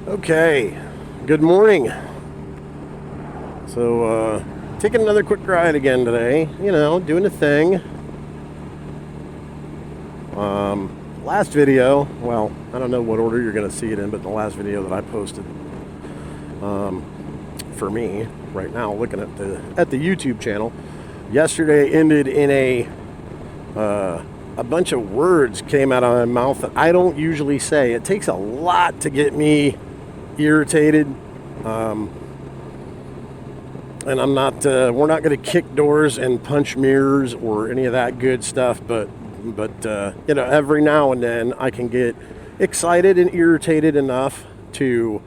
Okay, good morning. So, taking another quick ride again today, doing a thing. Last video, well, I don't know what order you're going to see it in, but the last video that I posted, for me, right now, looking at the YouTube channel, yesterday ended in a bunch of words came out of my mouth that I don't usually say. It takes a lot to get me irritated, and I'm not. We're not going to kick doors and punch mirrors or any of that good stuff. But every now and then I can get excited and irritated enough to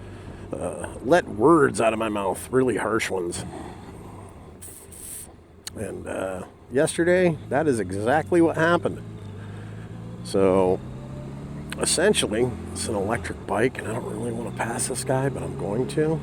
let words out of my mouth, really harsh ones. And yesterday, that is exactly what happened. So, essentially, it's an electric bike, and I don't really want to pass this guy, but I'm going to.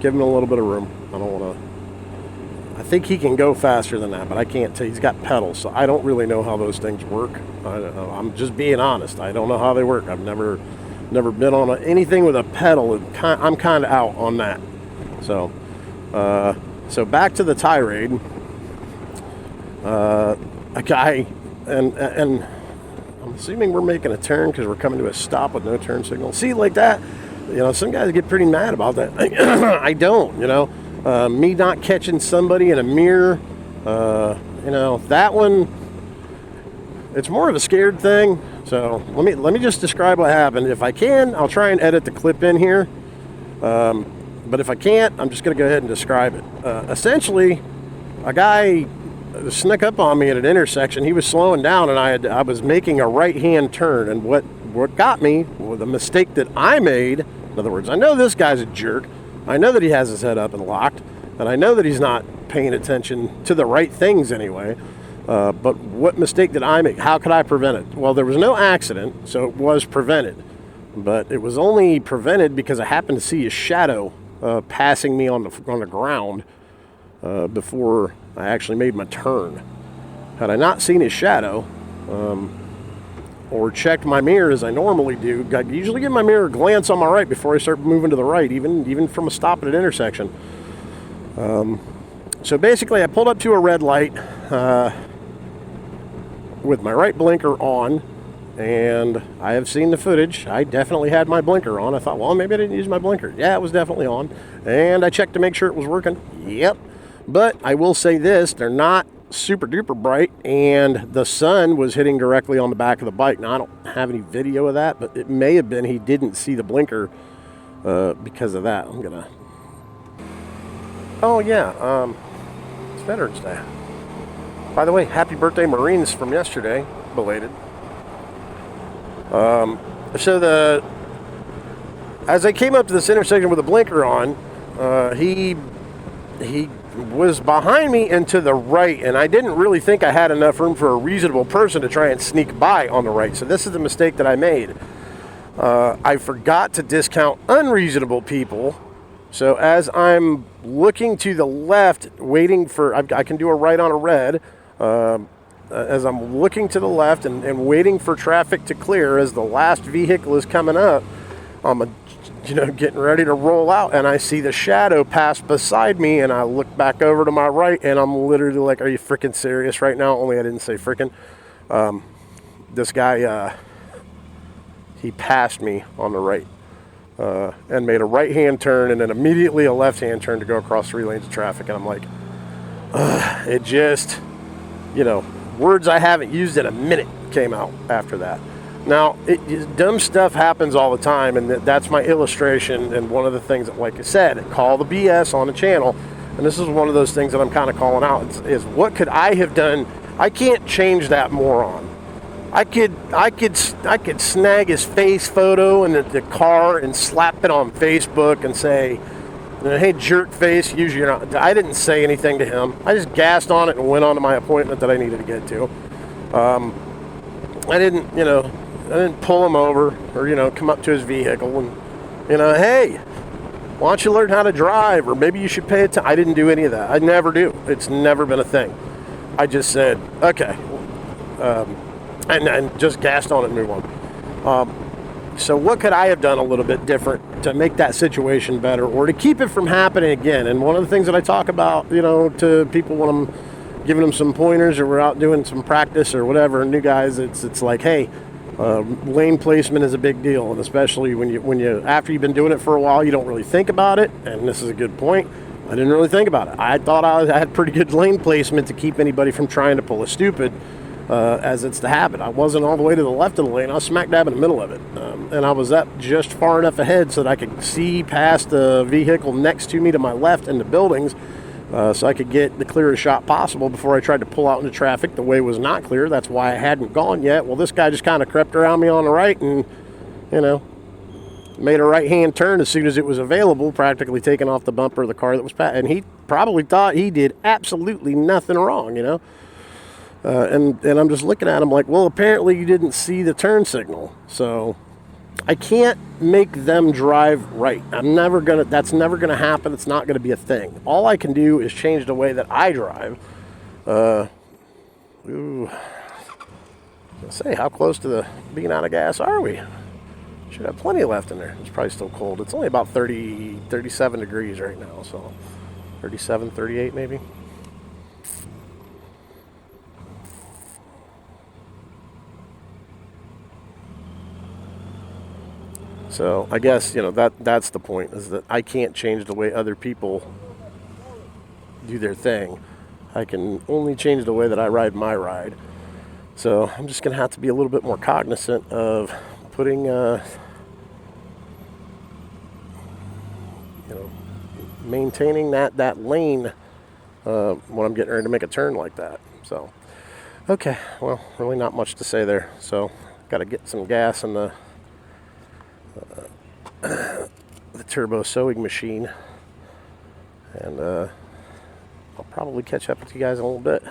Give him a little bit of room. I don't want to. I think he can go faster than that, but I can't tell. He's got pedals, so I don't really know how those things work. I'm just being honest. I don't know how they work. I've never been on anything with a pedal. I'm kind of out on that. So back to the tirade. A guy, and I'm assuming we're making a turn because we're coming to a stop with no turn signal. See, like that, some guys get pretty mad about that. I don't, me not catching somebody in a mirror, that one, it's more of a scared thing. So let me just describe what happened. If I can, I'll try and edit the clip in here. But if I can't, I'm just going to go ahead and describe it. Essentially, a guy snuck up on me at an intersection. He was slowing down, and I was making a right-hand turn. And what got me was the mistake that I made. In other words, I know this guy's a jerk. I know that he has his head up and locked, and I know that he's not paying attention to the right things anyway. But what mistake did I make? How could I prevent it? Well, there was no accident, so it was prevented. But it was only prevented because I happened to see his shadow passing me on the ground before I actually made my turn. Had I not seen his shadow, or checked my mirror as I normally do, I usually give my mirror a glance on my right before I start moving to the right, even from a stop at an intersection. So basically, I pulled up to a red light with my right blinker on, and I have seen the footage. I definitely had my blinker on. I thought, well, maybe I didn't use my blinker. Yeah, it was definitely on. And I checked to make sure it was working. Yep. But I will say this, they're not super duper bright, and the sun was hitting directly on the back of the bike. Now, I don't have any video of that, but it may have been he didn't see the blinker because of that. Oh, yeah. It's Veterans Day. By the way, happy birthday, Marines, from yesterday. Belated. As I came up to this intersection with a blinker on, he was behind me and to the right, and I didn't really think I had enough room for a reasonable person to try and sneak by on the right. So this is the mistake that I made. I forgot to discount unreasonable people. So as I'm looking to the left, waiting for, I can do a right on a red, as I'm looking to the left and waiting for traffic to clear as the last vehicle is coming up, I'm getting ready to roll out, and I see the shadow pass beside me, and I look back over to my right, and I'm literally like, are you freaking serious right now? Only I didn't say freaking. This guy, he passed me on the right and made a right-hand turn and then immediately a left-hand turn to go across 3 lanes of traffic, and I'm like, it just, words I haven't used in a minute came out after that. Now, dumb stuff happens all the time, and that's my illustration. And one of the things that, like I said, call the BS on the channel. And this is one of those things that I'm kind of calling out is what could I have done? I can't change that moron. I could snag his face photo in the car and slap it on Facebook and say, hey, jerk face, use your. I didn't say anything to him. I just gassed on it and went on to my appointment that I needed to get to. I didn't pull him over or, come up to his vehicle and, hey, why don't you learn how to drive? Or maybe you should pay attention. I didn't do any of that. I never do. It's never been a thing. I just said, okay, and just gassed on it and move on. So what could I have done a little bit different to make that situation better or to keep it from happening again? And one of the things that I talk about, to people when I'm giving them some pointers or we're out doing some practice or whatever, new guys, it's like, hey, lane placement is a big deal, and especially when you after you've been doing it for a while, you don't really think about it. And this is a good point. I didn't really think about it. I thought I had pretty good lane placement to keep anybody from trying to pull a stupid, as it's the habit. I wasn't all the way to the left of the lane. I was smack dab in the middle of it, and I was up just far enough ahead so that I could see past the vehicle next to me to my left in the buildings. So I could get the clearest shot possible before I tried to pull out into traffic. The way was not clear. That's why I hadn't gone yet. Well, this guy just kind of crept around me on the right and, made a right-hand turn as soon as it was available, practically taking off the bumper of the car that was passing. And he probably thought he did absolutely nothing wrong, And I'm just looking at him like, well, apparently you didn't see the turn signal. So I can't make them drive right. That's never gonna happen. It's not gonna be a thing. All I can do is change the way that I drive. Let's say, how close to the being out of gas are we? Should have plenty left in there. It's probably still cold. It's only about 37 degrees right now. So 37, 38 maybe. So I guess, that's the point, is that I can't change the way other people do their thing. I can only change the way that I ride my ride. So I'm just going to have to be a little bit more cognizant of putting, maintaining that lane when I'm getting ready to make a turn like that. So, okay, well, really not much to say there. So got to get some gas in the turbo sewing machine, and I'll probably catch up with you guys in a little bit.